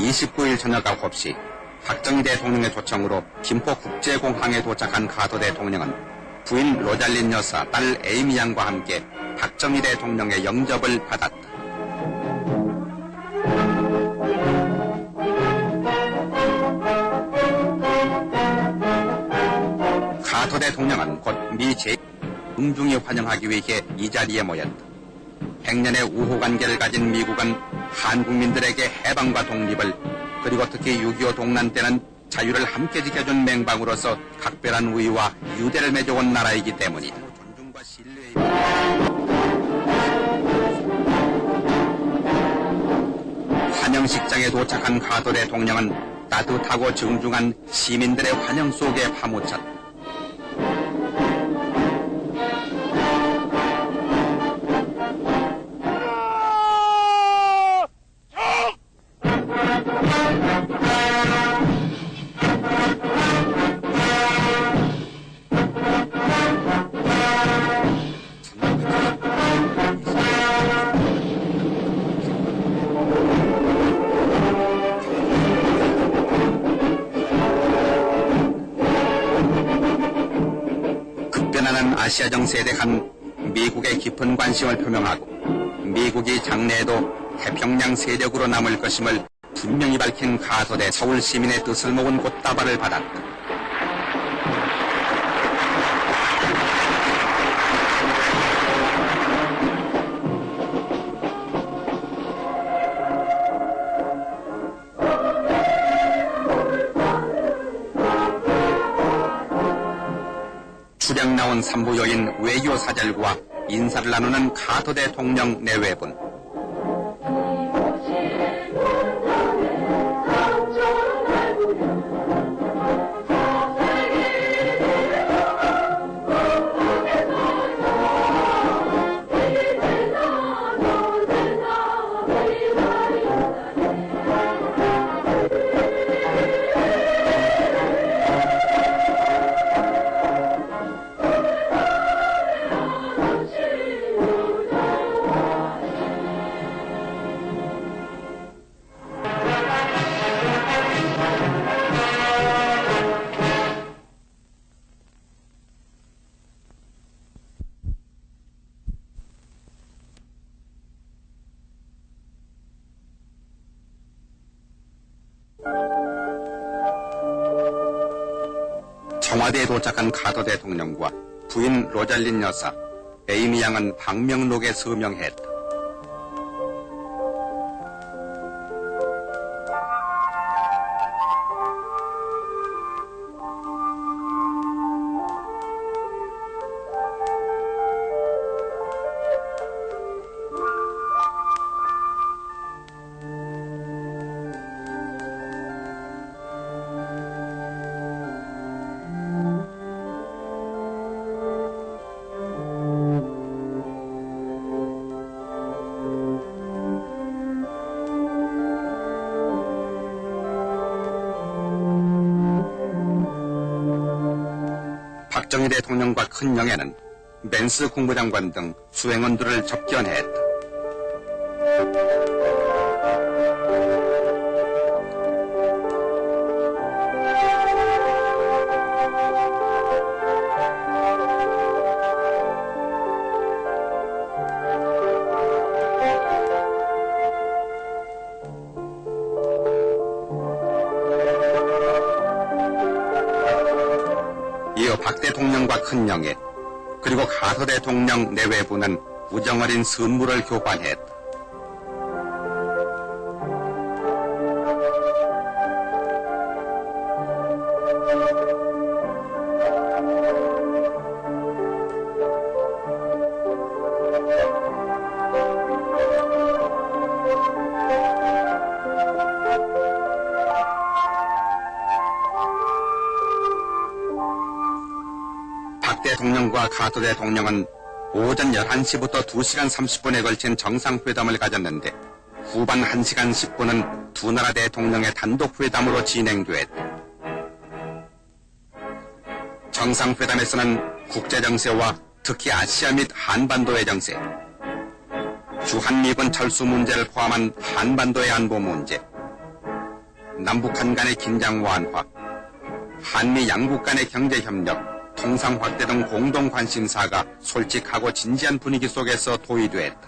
29일 저녁 9시 박정희 대통령의 초청으로 김포국제공항에 도착한 카터 대통령은 부인 로잘린 여사, 딸 에이미 양과 함께 박정희 대통령의 영접을 받았다. 카터 대통령은 곧 미 제1응중이 환영하기 위해 이 자리에 모였다. 100년의 우호관계를 가진 미국은 한국민들에게 해방과 독립을, 그리고 특히 6.25 동란 때는 자유를 함께 지켜준 맹방으로서 각별한 우위와 유대를 맺어온 나라이기 때문이다. 존중과 신뢰의 환영식장에 도착한 카터 대통령은 따뜻하고 정중한 시민들의 환영 속에 파묻혔다. 급변하는 아시아 정세에 대한 미국의 깊은 관심을 표명하고 미국이 장래에도 태평양 세력으로 남을 것임을 분명히 밝힌 카터 대 서울 시민의 뜻을 모은 꽃다발을 받았다. 출양 나온 산부여인 외교사절과 인사를 나누는 카터 대통령 내외분. 청와대에 도착한 카터 대통령과 부인 로잘린 여사, 에이미 양은 방명록에 서명했다. 박정희 대통령과 큰영애는 맨스 국무장관 등 수행원들을 접견했다. 이어 박 대통령과 큰영애, 그리고 카터 대통령 내외부는 우정어린 선물을 교환했다. 박 대통령과 카터 대통령은 오전 11시부터 2시간 30분에 걸친 정상회담을 가졌는데 후반 1시간 10분은 두 나라 대통령의 단독회담으로 진행됐다. 정상회담에서는 국제정세와 특히 아시아 및 한반도의 정세, 주한미군 철수 문제를 포함한 한반도의 안보 문제, 남북한 간의 긴장 완화, 한미 양국 간의 경제협력, 통상 확대 등 공동 관심사가 솔직하고 진지한 분위기 속에서 도의되었다.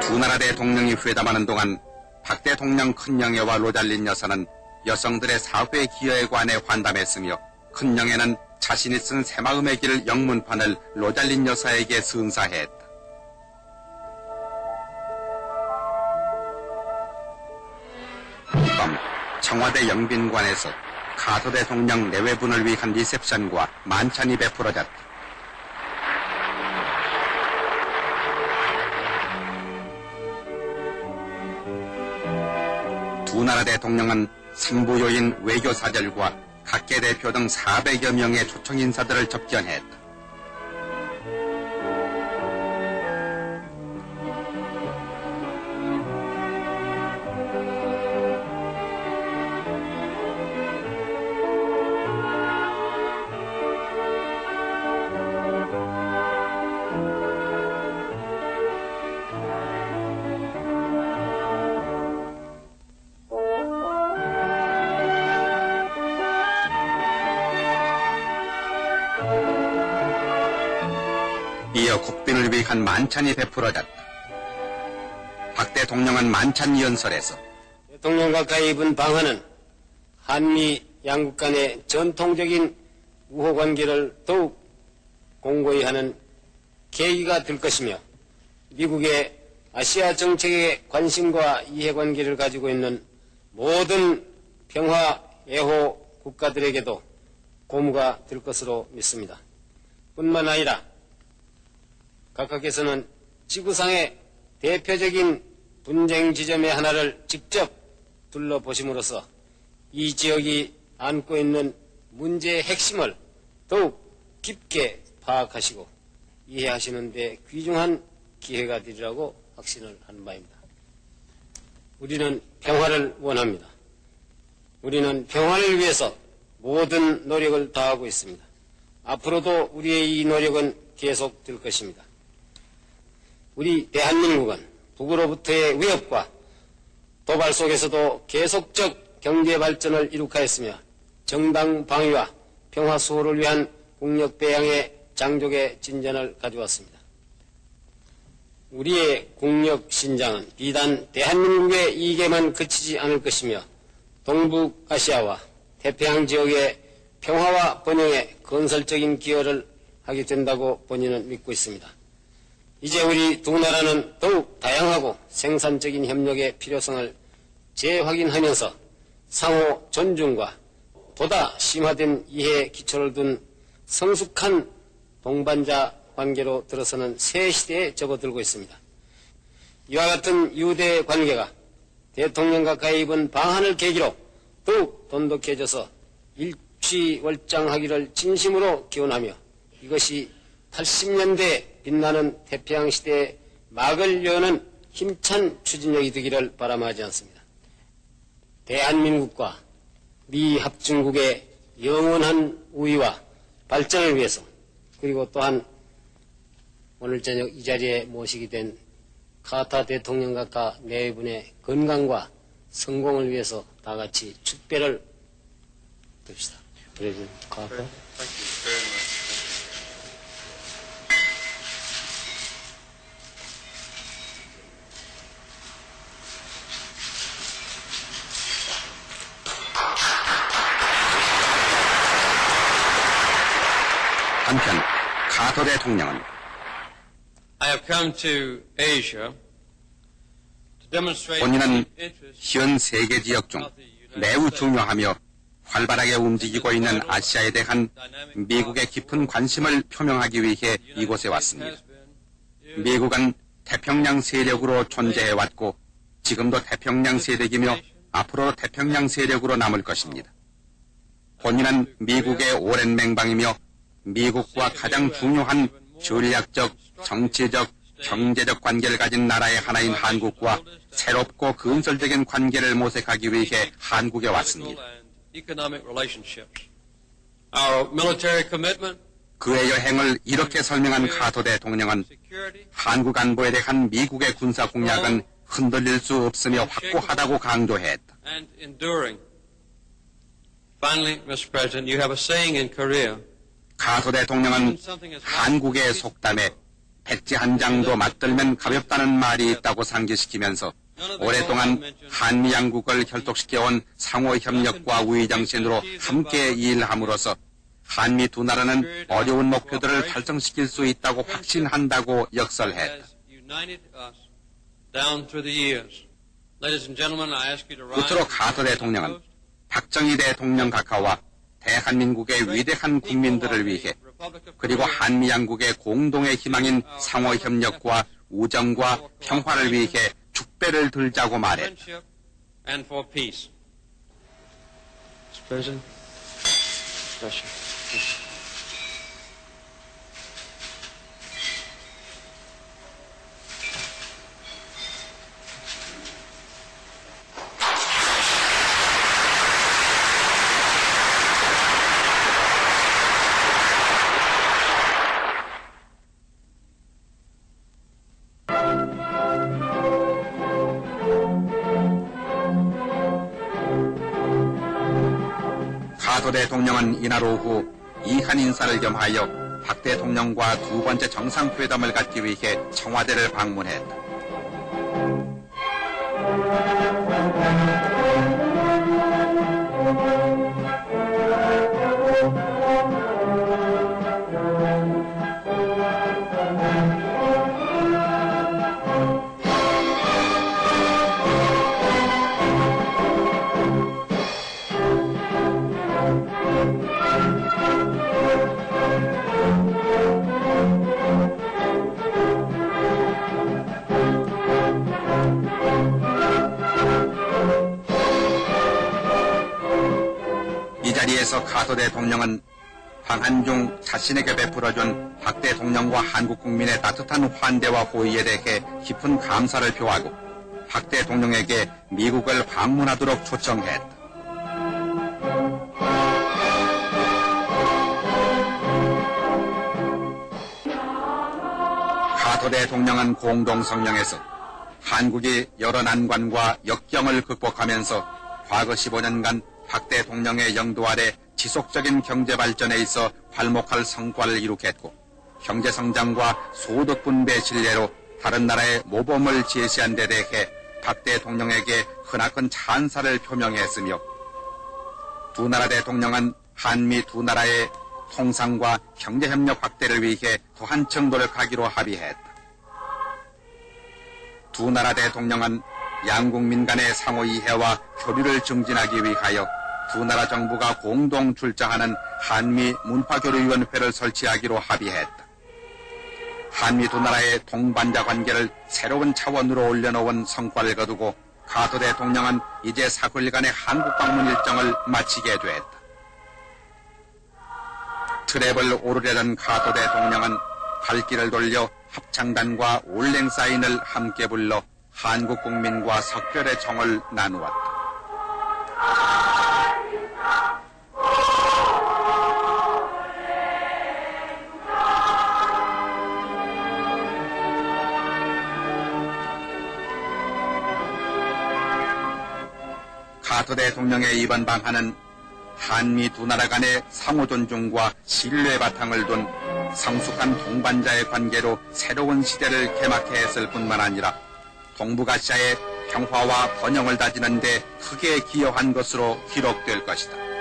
두 나라 대통령이 회담하는 동안 박 대통령 큰영애와 로잘린 여사는 여성들의 사회 기여에 관해 환담했으며 큰영애는 자신이 쓴 새마음의 길 영문판을 로잘린 여사에게 선사했다. 밤 청와대 영빈관에서 카터 대통령 내외분을 위한 리셉션과 만찬이 베풀어졌다. 두 나라 대통령은 상부요인 외교사절과 각계 대표 등 400여 명의 초청 인사들을 접견했다. 이어 국빈을 위한 만찬이 베풀어졌다. 박 대통령은 만찬 연설에서 대통령 가까이 입은 방한은 한미 양국 간의 전통적인 우호관계를 더욱 공고히 하는 계기가 될 것이며 미국의 아시아 정책에 관심과 이해관계를 가지고 있는 모든 평화 애호 국가들에게도 고무가 될 것으로 믿습니다. 뿐만 아니라 각하께서는 지구상의 대표적인 분쟁 지점의 하나를 직접 둘러보심으로써 이 지역이 안고 있는 문제의 핵심을 더욱 깊게 파악하시고 이해하시는 데 귀중한 기회가 되리라고 확신을 하는 바입니다. 우리는 평화를 원합니다. 우리는 평화를 위해서 모든 노력을 다하고 있습니다. 앞으로도 우리의 이 노력은 계속될 것입니다. 우리 대한민국은 북으로부터의 위협과 도발 속에서도 계속적 경제 발전을 이룩하였으며 정당 방위와 평화 수호를 위한 국력 배양의 장족의 진전을 가져왔습니다. 우리의 국력 신장은 비단 대한민국의 이익에만 그치지 않을 것이며 동북아시아와 태평양 지역의 평화와 번영에 건설적인 기여를 하게 된다고 본인은 믿고 있습니다. 이제 우리 두 나라는 더욱 다양하고 생산적인 협력의 필요성을 재확인하면서 상호 존중과 보다 심화된 이해 기초를 둔 성숙한 동반자 관계로 들어서는 새 시대에 접어들고 있습니다. 이와 같은 유대 관계가 대통령 가까이 입은 방한을 계기로 더욱 돈독해져서 일취월장하기를 진심으로 기원하며 이것이 80년대 빛나는 태평양 시대의 막을 여는 힘찬 추진력이 되기를 바람하지 않습니다. 대한민국과 미 합중국의 영원한 우위와 발전을 위해서 그리고 또한 오늘 저녁 이 자리에 모시게 된 카터 대통령 각하 네 분의 건강과 성공을 위해서 다 같이 축배를 듭시다. 프레지던트 카터. 한편 카터 대통령은 I have come to Asia to demonstrate 본인은 the interest 현 세계 지역 중 매우 중요하며 활발하게 움직이고 있는 아시아에 대한 미국의 깊은 관심을 표명하기 위해 이곳에 왔습니다. 미국은 태평양 세력으로 존재해왔고 지금도 태평양 세력이며 앞으로 태평양 세력으로 남을 것입니다. 본인은 미국의 오랜 맹방이며 미국과 가장 중요한 전략적, 정치적, 경제적 관계를 가진 나라의 하나인 한국과 새롭고 건설적인 관계를 모색하기 위해 한국에 왔습니다. 그의 여행을 이렇게 설명한 카터 대통령은 security, 한국 안보에 대한 미국의 군사 공약은 흔들릴 수 없으며 확고하다고 강조했다. and enduring. Finally, Mr. President, you have a saying in Korea. 카터 대통령은 한국의 속담에 백지 한 장도 맞들면 가볍다는 말이 있다고 상기시키면서 오랫동안 한미 양국을 결속시켜온 상호협력과 우위정신으로 함께 일함으로써 한미 두 나라는 어려운 목표들을 달성시킬 수 있다고 확신한다고 역설했다. Has united us down through the years. Ladies and gentlemen, I ask you to rise. 끝으로 카터 대통령은 박정희 대통령 각하와 대한민국의 위대한 국민들을 위해 그리고 한미 양국의 공동의 희망인 상호협력과 우정과 평화를 위해 축배를 들자고 말했다. friendship and for peace. Mr. President. Bless you. 카터 대통령은 이날 오후 이한 인사를 겸하여 박 대통령과 두 번째 정상회담을 갖기 위해 청와대를 방문했다. 이 자리에서 카터 대통령은 방한 중 자신에게 베풀어준 박 대통령과 한국 국민의 따뜻한 환대와 호의에 대해 깊은 감사를 표하고 박 대통령에게 미국을 방문하도록 초청했다. 카터 대통령은 공동성명에서 한국이 여러 난관과 역경을 극복하면서 과거 15년간 박 대통령의 영도 아래 지속적인 경제 발전에 있어 활목할 성과를 이룩했고 경제성장과 소득분배 신뢰로 다른 나라의 모범을 제시한 데 대해 박 대통령에게 크나큰 찬사를 표명했으며 두 나라 대통령은 한미 두 나라의 통상과 경제협력 확대를 위해 더한층 노력하기로 합의했다. 두 나라 대통령은 양국민 간의 상호 이해와 교류를 증진하기 위하여 두 나라 정부가 공동 출자하는 한미 문화교류위원회를 설치하기로 합의했다. 한미 두 나라의 동반자 관계를 새로운 차원으로 올려놓은 성과를 거두고 카터 대통령은 이제 사흘간의 한국 방문 일정을 마치게 됐다. 트랩을 오르려던 카터 대통령은 발길을 돌려 합창단과 올랭사인을 함께 불러 한국 국민과 석별의 정을 나누었다. 카터 대통령의 이번 방한은 한미 두 나라 간의 상호 존중과 신뢰 바탕을 둔 성숙한 동반자의 관계로 새로운 시대를 개막했을 뿐만 아니라 동북아시아의 평화와 번영을 다지는 데 크게 기여한 것으로 기록될 것이다.